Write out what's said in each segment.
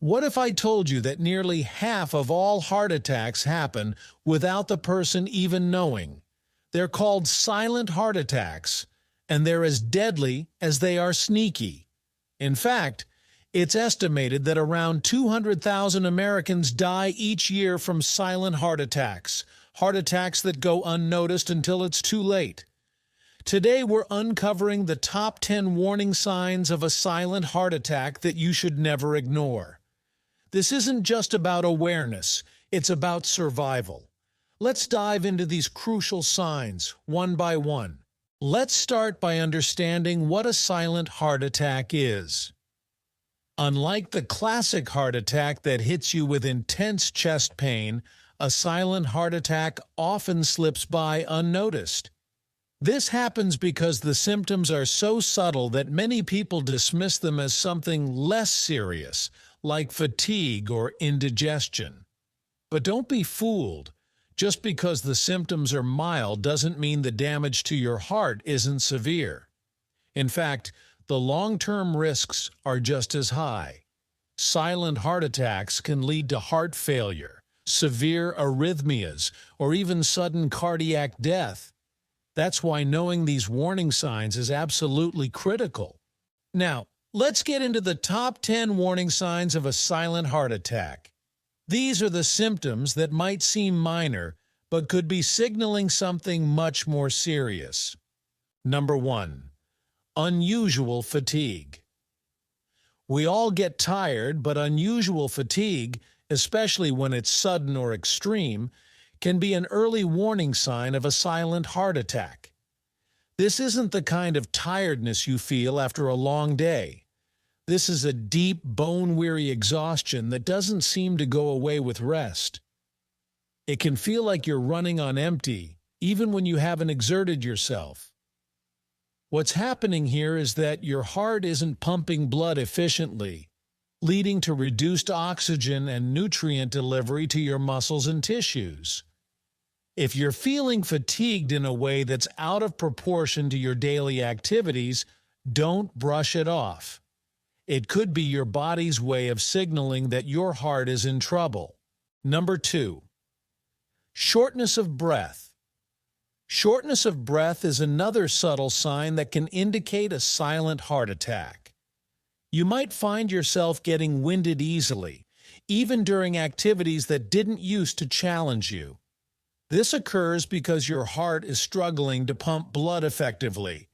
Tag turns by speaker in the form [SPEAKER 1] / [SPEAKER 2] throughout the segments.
[SPEAKER 1] What if I told you that nearly half of all heart attacks happen without the person even knowing? They're called silent heart attacks, and they're as deadly as they are sneaky. In fact, it's estimated that around 200,000 Americans die each year from silent heart attacks that go unnoticed until it's too late. Today we're uncovering the top 10 warning signs of a silent heart attack that you should never ignore. This isn't just about awareness, it's about survival. Let's dive into these crucial signs, one by one. Let's start by understanding what a silent heart attack is. Unlike the classic heart attack that hits you with intense chest pain, a silent heart attack often slips by unnoticed. This happens because the symptoms are so subtle that many people dismiss them as something less serious, like fatigue or indigestion. But don't be fooled. Just because the symptoms are mild doesn't mean the damage to your heart isn't severe. In fact, the long-term risks are just as high. Silent heart attacks can lead to heart failure, severe arrhythmias, or even sudden cardiac death. That's why knowing these warning signs is absolutely critical. Now, let's get into the top 10 warning signs of a silent heart attack. These are the symptoms that might seem minor, but could be signaling something much more serious. Number 1. Unusual fatigue. We all get tired, but unusual fatigue, especially when it's sudden or extreme, can be an early warning sign of a silent heart attack. This isn't the kind of tiredness you feel after a long day. This is a deep, bone-weary exhaustion that doesn't seem to go away with rest. It can feel like you're running on empty, even when you haven't exerted yourself. What's happening here is that your heart isn't pumping blood efficiently, leading to reduced oxygen and nutrient delivery to your muscles and tissues. If you're feeling fatigued in a way that's out of proportion to your daily activities, don't brush it off. It could be your body's way of signaling that your heart is in trouble. Number 2. Shortness of breath. Shortness of breath is another subtle sign that can indicate a silent heart attack. You might find yourself getting winded easily, even during activities that didn't used to challenge you. This occurs because your heart is struggling to pump blood effectively,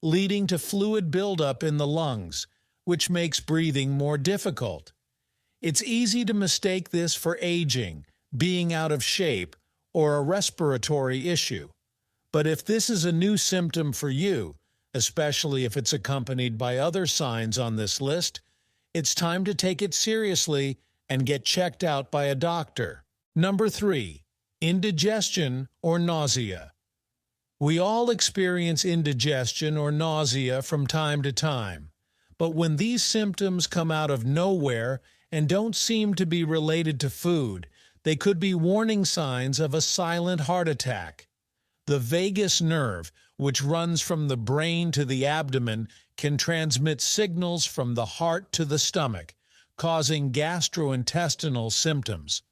[SPEAKER 1] leading to fluid buildup in the lungs, which makes breathing more difficult. It's easy to mistake this for aging, being out of shape, or a respiratory issue. But if this is a new symptom for you, especially if it's accompanied by other signs on this list, it's time to take it seriously and get checked out by a doctor. Number 3. Indigestion or nausea. We all experience indigestion or nausea from time to time, but when these symptoms come out of nowhere and don't seem to be related to food, they could be warning signs of a silent heart attack. The vagus nerve, which runs from the brain to the abdomen, can transmit signals from the heart to the stomach, causing gastrointestinal symptoms.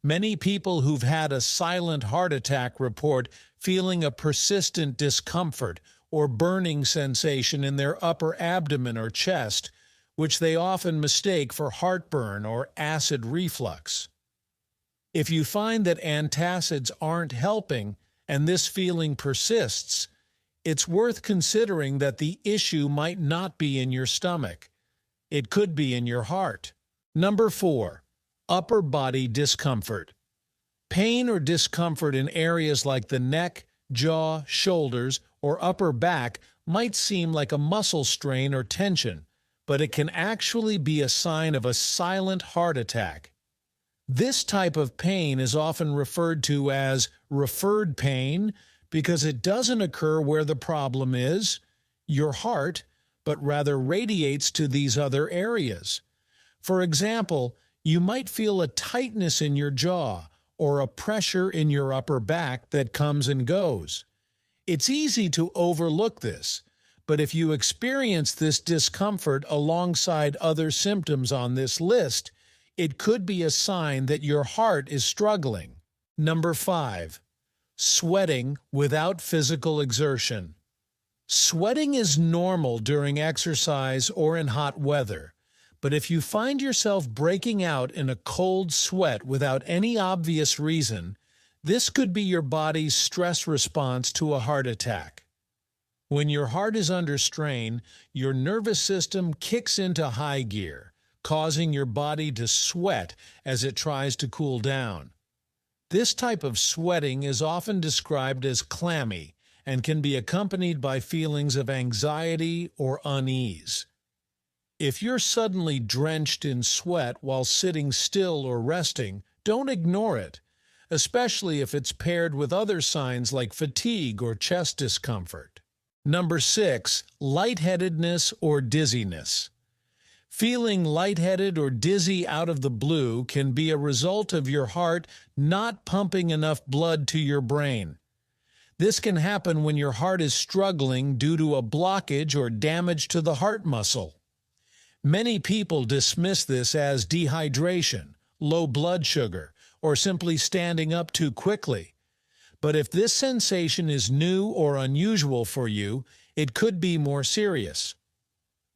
[SPEAKER 1] Many people who've had a silent heart attack report feeling a persistent discomfort or burning sensation in their upper abdomen or chest, which they often mistake for heartburn or acid reflux. If you find that antacids aren't helping and this feeling persists, it's worth considering that the issue might not be in your stomach. It could be in your heart. Number 4. Upper body discomfort. Pain or discomfort in areas like the neck, jaw, shoulders, or upper back might seem like a muscle strain or tension, but it can actually be a sign of a silent heart attack. This type of pain is often referred to as referred pain because it doesn't occur where the problem is, your heart, but rather radiates to these other areas. For example, you might feel a tightness in your jaw or a pressure in your upper back that comes and goes. It's easy to overlook this, but if you experience this discomfort alongside other symptoms on this list, It could be a sign that your heart is struggling. Number 5. Sweating without physical exertion. Sweating is normal during exercise or in hot weather, but if you find yourself breaking out in a cold sweat without any obvious reason, this could be your body's stress response to a heart attack. When your heart is under strain, your nervous system kicks into high gear, causing your body to sweat as it tries to cool down. This type of sweating is often described as clammy and can be accompanied by feelings of anxiety or unease. If you're suddenly drenched in sweat while sitting still or resting, don't ignore it, especially if it's paired with other signs like fatigue or chest discomfort. Number 6. Lightheadedness or dizziness. Feeling lightheaded or dizzy out of the blue can be a result of your heart not pumping enough blood to your brain. This can happen when your heart is struggling due to a blockage or damage to the heart muscle. Many people dismiss this as dehydration, low blood sugar, or simply standing up too quickly. But if this sensation is new or unusual for you, it could be more serious.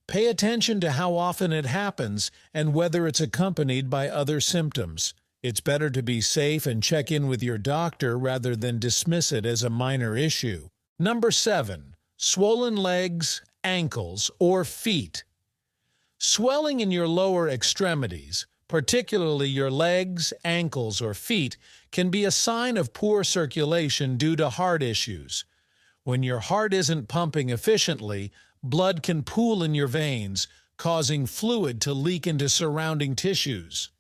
[SPEAKER 1] Pay attention to how often it happens and whether it's accompanied by other symptoms. It's better to be safe and check in with your doctor rather than dismiss it as a minor issue. Number 7. Swollen legs, ankles, or feet. Swelling in your lower extremities, particularly your legs, ankles, or feet, can be a sign of poor circulation due to heart issues. When your heart isn't pumping efficiently, blood can pool in your veins, causing fluid to leak into surrounding tissues.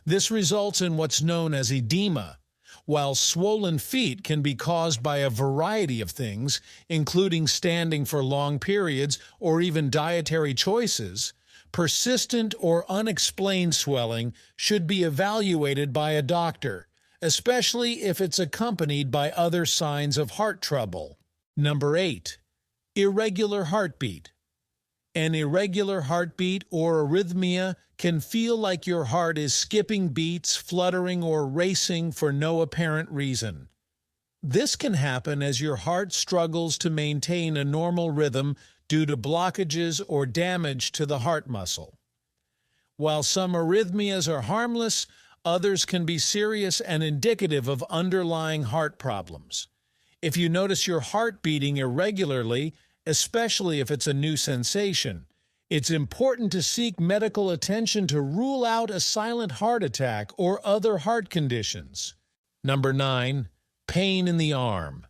[SPEAKER 1] This results in what's known as edema, while swollen feet can be caused by a variety of things, including standing for long periods or even dietary choices. Persistent or unexplained swelling should be evaluated by a doctor, especially if it's accompanied by other signs of heart trouble. Number 8. Irregular heartbeat. An irregular heartbeat or arrhythmia can feel like your heart is skipping beats, fluttering, or racing for no apparent reason. This can happen as your heart struggles to maintain a normal rhythm due to blockages or damage to the heart muscle. While some arrhythmias are harmless, others can be serious and indicative of underlying heart problems. If you notice your heart beating irregularly, especially if it's a new sensation, it's important to seek medical attention to rule out a silent heart attack or other heart conditions. Number 9. Pain in the arm.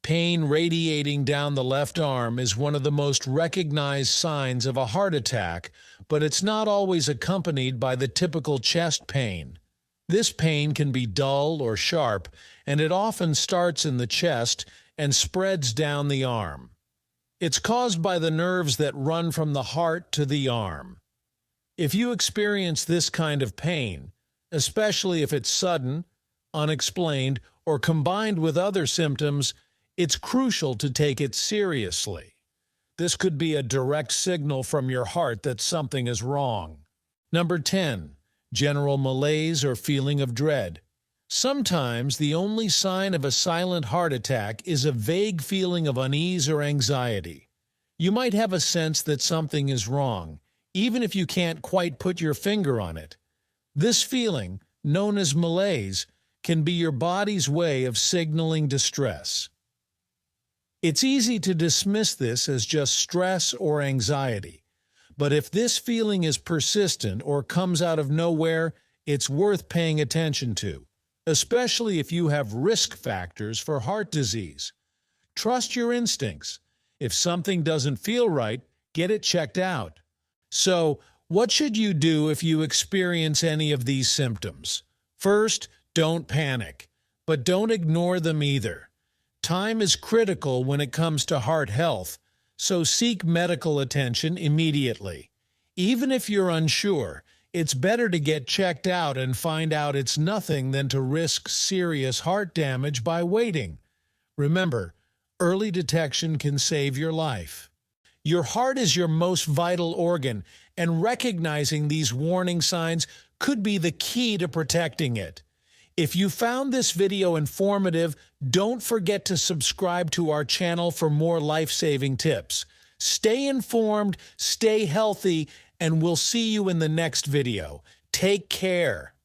[SPEAKER 1] Pain radiating down the left arm is one of the most recognized signs of a heart attack, but it's not always accompanied by the typical chest pain. This pain can be dull or sharp, and it often starts in the chest and spreads down the arm. It's caused by the nerves that run from the heart to the arm. If you experience this kind of pain, especially if it's sudden, unexplained, or combined with other symptoms, it's crucial to take it seriously. This could be a direct signal from your heart that something is wrong. Number 10. General malaise or feeling of dread. Sometimes the only sign of a silent heart attack is a vague feeling of unease or anxiety. You might have a sense that something is wrong, even if you can't quite put your finger on it. This feeling, known as malaise, can be your body's way of signaling distress. It's easy to dismiss this as just stress or anxiety, but if this feeling is persistent or comes out of nowhere, it's worth paying attention to, especially if you have risk factors for heart disease. Trust your instincts. If something doesn't feel right, get it checked out. So, what should you do if you experience any of these symptoms? First, don't panic, but don't ignore them either. Time is critical when it comes to heart health, so seek medical attention immediately. Even if you're unsure, it's better to get checked out and find out it's nothing than to risk serious heart damage by waiting. Remember, early detection can save your life. Your heart is your most vital organ, and recognizing these warning signs could be the key to protecting it. If you found this video informative, don't forget to subscribe to our channel for more life-saving tips. Stay informed, stay healthy, and we'll see you in the next video. Take care.